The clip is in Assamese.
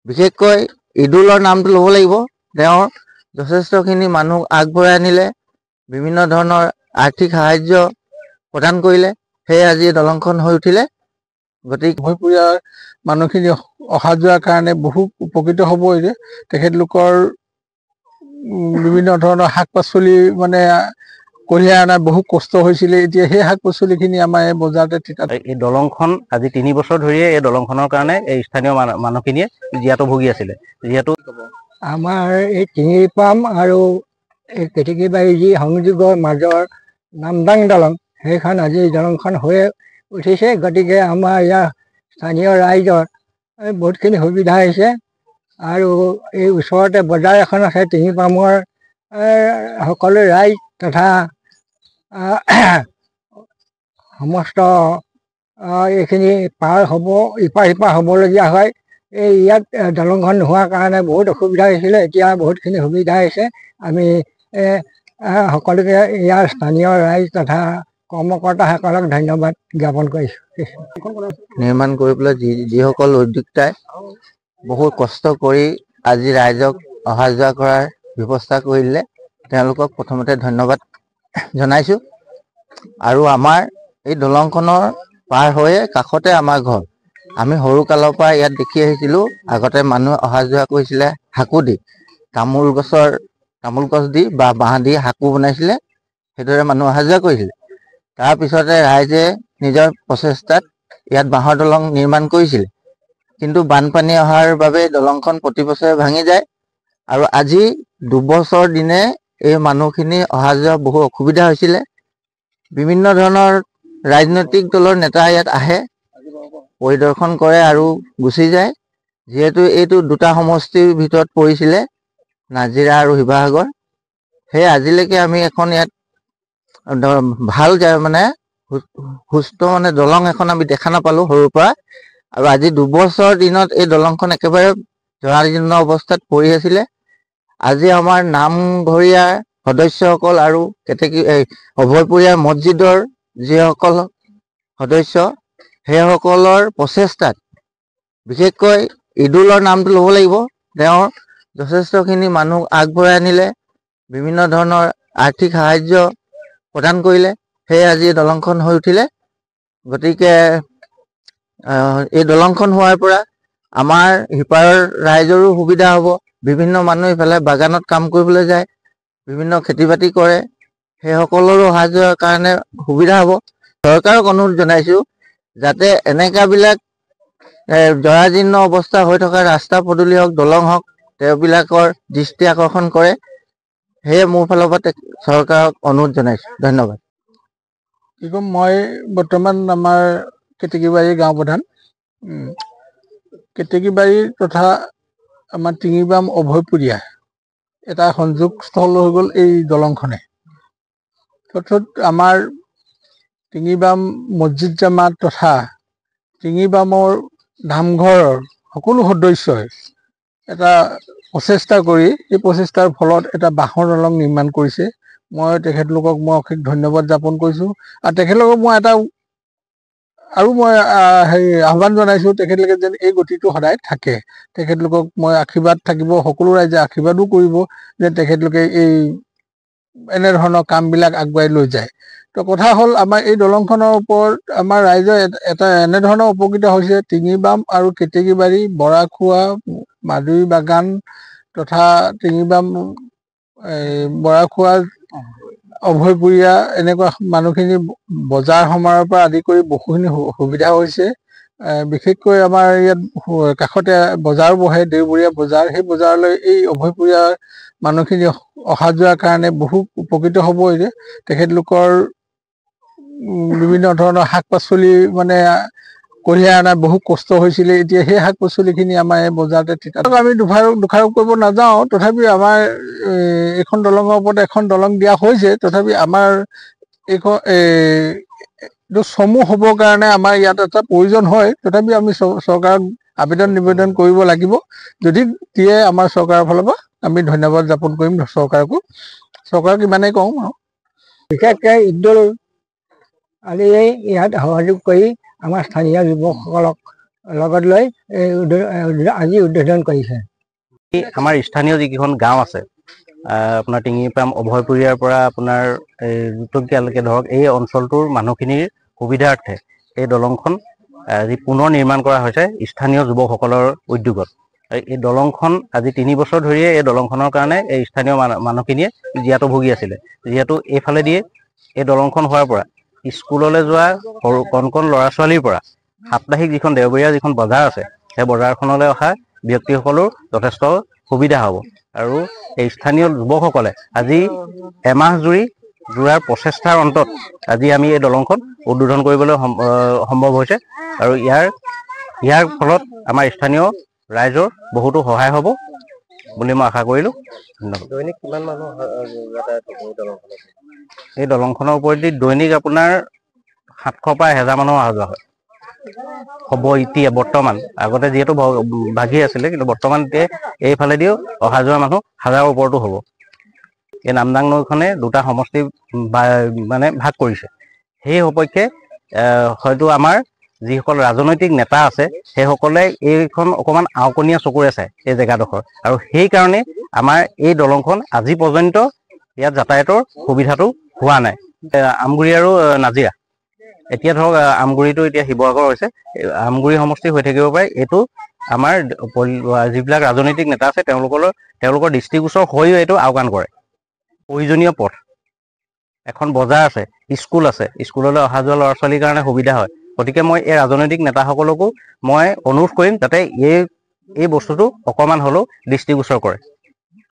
বিশেষকৈ ঈদুলৰ নামটো ল'ব লাগিব। তেওঁৰ যথেষ্টখিনি মানুহ আগবঢ়াই আনিলে, বিভিন্ন ধৰণৰ আৰ্থিক সাহায্য প্ৰদান কৰিলে, সেয়ে আজি দলংখন হৈ উঠিলে। গতিকে ভৈপুৰীয়াৰ মানুহখিনি অহা যোৱাৰ কাৰণে বহু উপকৃত হ'ব। যে তেখেতলোকৰ বিভিন্ন ধৰণৰ শাক পাচলি মানে কঢ়িয়াই অনা বহু কষ্ট হৈছিলে, এতিয়া সেই শাক পাচলিখিনি আমাৰ এই বজাৰতে ঠিকাত। এই দলংখন আজি 3 বছৰ ধৰিয়ে এই দলংখনৰ কাৰণে এই স্থানীয় মানুহখিনিয়ে জীয়াতু ভুগি আছিলে। যিহেতু আমাৰ এই টিঙিপাম আৰু এই কেতেকীবাৰী যি সংযোগৰ মাজৰ নামদাং দলং, সেইখন আজি দলংখন হৈ উঠিছে। গতিকে আমাৰ ইয়াৰ স্থানীয় ৰাইজৰ বহুতখিনি সুবিধা হৈছে। আৰু এই ওচৰতে বজাৰ এখন আছে, টিঙিপামৰ সকলো ৰাইজ তথা সমস্ত এইখিনি পাৰ হ'ব, ইপাৰ সিপাৰ হ'বলগীয়া হয়। এই ইয়াত দলংখন নোহোৱাৰ কাৰণে বহুত অসুবিধা হৈছিলে, এতিয়া বহুতখিনি সুবিধা হৈছে। আমি সকলোকে ইয়াৰ স্থানীয় ৰাইজ তথা কৰ্মকৰ্তাসকলক ধন্যবাদ জ্ঞাপন কৰিছোঁ। নিৰ্মাণ কৰিবলৈ যিসকল উদ্যোক্তাই বহুত কষ্ট কৰি আজি ৰাইজক অহা যোৱা কৰাৰ ব্যৱস্থা কৰিলে, তেওঁলোকক প্ৰথমতে ধন্যবাদ জনাইছোঁ। আৰু আমাৰ এই দলংখনৰ পাৰ হৈয়ে কাষতে আমাৰ ঘৰ। আমি সৰু কালৰ পৰা ইয়াত দেখি আহিছিলোঁ। আগতে মানুহ অহা যোৱা কৰিছিলে হাকু দি, তামোল গছ দি বা বাঁহ দি হাকু বনাইছিলে, সেইদৰে মানুহ অহা যোৱা কৰিছিলে। তাৰপিছতে ৰাইজে নিজৰ প্ৰচেষ্টাত ইয়াত বাঁহৰ দলং নিৰ্মাণ কৰিছিলে, কিন্তু বানপানী অহাৰ বাবে দলংখন প্ৰতি বছৰে ভাঙি যায়। আৰু আজি 2 বছৰ দিনে এই মানুহখিনি অহা যোৱা বহু অসুবিধা হৈছিলে। বিভিন্ন ধৰণৰ ৰাজনৈতিক দলৰ নেতা ইয়াত আহে, পৰিদৰ্শন কৰে আৰু গুচি যায়। যিহেতু এইটো 2টা সমষ্টিৰ ভিতৰত পৰিছিলে, নাজিৰা আৰু শিৱসাগৰ, সেয়ে আজিলৈকে আমি এখন ইয়াত ভাল মানে সুস্থ মানে দলং এখন আমি দেখা নাপালোঁ সৰুৰ পৰা। আৰু আজি 2 বছৰ দিনত এই দলংখন একেবাৰে জৰাজীৰ্ণ অৱস্থাত পৰি আছিলে। আজি আমাৰ নামঘৰীয়া সদস্যসকল আৰু অভয়পুৰীয়া মছজিদৰ যিসকল সদস্য, সেইসকলৰ প্ৰচেষ্টাত, বিশেষকৈ ঈদুলৰ নামটো ল'ব লাগিব, তেওঁৰ যথেষ্টখিনি মানুহ আগবঢ়াই আনিলে, বিভিন্ন ধৰণৰ আৰ্থিক সাহায্য প্ৰদান কৰিলে, সেয়ে আজি দলংখন হৈ উঠিলে। গতিকে এই দলংখন হোৱাৰ পৰা আমাৰ সিপাৰৰ ৰাইজৰো সুবিধা হ'ব। বিভিন্ন মানুহ ইফালে বাগানত কাম কৰিবলৈ যায়, বিভিন্ন খেতি বাতি কৰে, সেইসকলৰো অহা যোৱাৰ কাৰণে সুবিধা হ'ব। চৰকাৰক অনুৰোধ জনাইছোঁ যাতে এনেকুৱাবিলাক জৰাজীৰ্ণ অৱস্থা হৈ থকা ৰাস্তা পদূলি হওক, দলং হওক, তেওঁবিলাকৰ দৃষ্টি আকৰ্ষণ কৰে। সেয়ে মোৰ ফালৰ পৰা চৰকাৰক অনুৰোধ জনাইছোঁ। ধন্যবাদ। কি ক'ম, মই বৰ্তমান আমাৰ কেতেকীবাৰী গাঁও প্ৰধান। কেতেকীবাৰী তথা আমাৰ টিঙিপাম অভয়পুৰীয়া এটা সংযোগস্থল হৈ গ'ল এই দলংখনে। অৰ্থাৎ আমাৰ টিঙিপাম মছজিদ জামাত তথা টিঙিপামৰ নামঘৰৰ সকলো সদস্যই এটা প্ৰচেষ্টা কৰি, এই প্ৰচেষ্টাৰ ফলত এটা বাঁহৰ দলং নিৰ্মাণ কৰিছে। মই তেখেতলোকক অশেষ ধন্যবাদ জ্ঞাপন কৰিছোঁ। আৰু তেখেতলোকক মই এটা আহ্বান জনাইছোঁ, তেখেতলোকে যেন এই গতিটো সদায় থাকে। তেখেতলোকক মই আশীৰ্বাদ থাকিব, সকলো ৰাইজে আশীৰ্বাদো কৰিব যে তেখেতলোকে এনেধৰণৰ কামবিলাক আগুৱাই লৈ যায়। তো কথা হ'ল, আমাৰ এই দলংখনৰ ওপৰত আমাৰ ৰাইজৰ এটা এনেধৰণৰ উপকৃত হৈছে। টিঙিপাম আৰু কেতেকীবাৰী, বৰাখোৱা, মাদুৰী বাগান তথা টিঙিপাম, বৰাখোৱা, অভয়পুৰীয়া, এনেকুৱা মানুহখিনি বজাৰ সমাৰৰ পৰা আদি কৰি বহুখিনি সুবিধা হৈছে। বিশেষকৈ আমাৰ ইয়াত কাষতে বজাৰ বহে, দেওবৰীয়া বজাৰ। সেই বজাৰলৈ এই অভয়পুৰীয়াৰ মানুহখিনি অহা যোৱাৰ কাৰণে বহু উপকৃত হ'ব। যে তেখেতলোকৰ বিভিন্ন ধৰণৰ শাক পাচলি মানে কঢ়িয়াই অনা বহু কষ্ট হৈছিলে, এতিয়া সেই শাক পাচলিখিনি আমাৰ এই বজাৰতে ঠিকাত। আমি দোষাৰোপ কৰিব নাযাওঁ, তথাপি আমাৰ এইখন দলঙৰ ওপৰত এখন দলং দিয়া হৈছে। তথাপি আমাৰ এইখন চমু হ'বৰ কাৰণে আমাৰ ইয়াত এটা প্ৰয়োজন হয়। তথাপি আমি চৰকাৰক আবেদন নিবেদন কৰিব লাগিব। যদি দিয়ে আমাৰ চৰকাৰৰ ফালৰ পৰা আমি ধন্যবাদ জ্ঞাপন কৰিম চৰকাৰক ইমানেই কওঁ। বিশেষকৈ ঈদুল আদিয়ে ইয়াত সহযোগ কৰি আমাৰ স্থানীয় যুৱকসকলক লগত লৈ আজি উদ্বোধন কৰিছে। আমাৰ স্থানীয় যিকেইখন গাঁও আছে আপোনাৰ টিঙিপাম অভয়পুৰীয়াৰ পৰা আপোনাৰ ৰুতকীয়ালৈকে ধৰক এই অঞ্চলটোৰ মানুহখিনিৰ সুবিধাৰ্থে এই দলংখন আজি পুনৰ নিৰ্মাণ কৰা হৈছে স্থানীয় যুৱকসকলৰ উদ্যোগত। এই দলংখন আজি 3 বছৰ ধৰিয়ে এই দলংখনৰ কাৰণে এই স্থানীয় মানুহখিনিয়ে জীয়াতু ভুগি আছিলে। যিহেতু এইফালেদিয়ে এই দলংখন হোৱাৰ পৰা স্কুললৈ যোৱা সৰু কণ ল'ৰা ছোৱালীৰ পৰা সাপ্তাহিক যিখন দেওবৰীয়া যিখন বজাৰ আছে সেই বজাৰখনলৈ অহা ব্যক্তিসকলৰ যথেষ্ট সুবিধা হ'ব। আৰু এই স্থানীয় যুৱকসকলে আজি এমাহ জোৰাৰ প্ৰচেষ্টাৰ অন্তত আজি আমি এই দলংখন উদ্বোধন কৰিবলৈ সম্ভৱ হৈছে। আৰু ইয়াৰ ফলত আমাৰ স্থানীয় ৰাইজৰ বহুতো সহায় হ'ব বুলি মই আশা কৰিলোঁ। ধন্যবাদ। দৈনিক কিমান মানুহ এই দলংখনৰ ওপৰেদি দৈনিক আপোনাৰ 700 পৰা 1000 মানুহ অহা যোৱা হয় হ'ব এতিয়া বৰ্তমান। আগতে যিহেতু ভাগি আছিলে, কিন্তু বৰ্তমান এতিয়া এইফালেদিও অহা যোৱা মানুহ 1000ৰ ওপৰতো হ'ব। এই নামদাং নৈখনে 2টা সমষ্টি মানে ভাগ কৰিছে। সেই সপক্ষে হয়তো আমাৰ যিসকল ৰাজনৈতিক নেতা আছে সেইসকলে এইখন অকণমান আওকণীয়া চকুৰে চায় এই জেগাডোখৰ, আৰু সেইকাৰণে আমাৰ এই দলংখন আজি পৰ্যন্ত ইয়াত যাতায়াতৰ সুবিধাটো হোৱা নাই। আমগুৰি আৰু নাজিৰা, এতিয়া ধৰক আমগুৰিটো এতিয়া শিৱসাগৰ হৈছে, আমগুৰি সমষ্টি হৈ থাকিব পাৰে। এইটো আমাৰ যিবিলাক ৰাজনৈতিক নেতা আছে তেওঁলোকৰ দৃষ্টিগোচৰ হৈও এইটো আওকাণ কৰে। প্ৰয়োজনীয় পথ, এখন বজাৰ আছে, স্কুল আছে, স্কুললৈ অহা যোৱা ল'ৰা ছোৱালীৰ কাৰণে সুবিধা হয়। গতিকে মই এই ৰাজনৈতিক নেতাসকলকো মই অনুৰোধ কৰিম যাতে এই বস্তুটো অকণমান হ'লেও দৃষ্টিগোচৰ কৰে।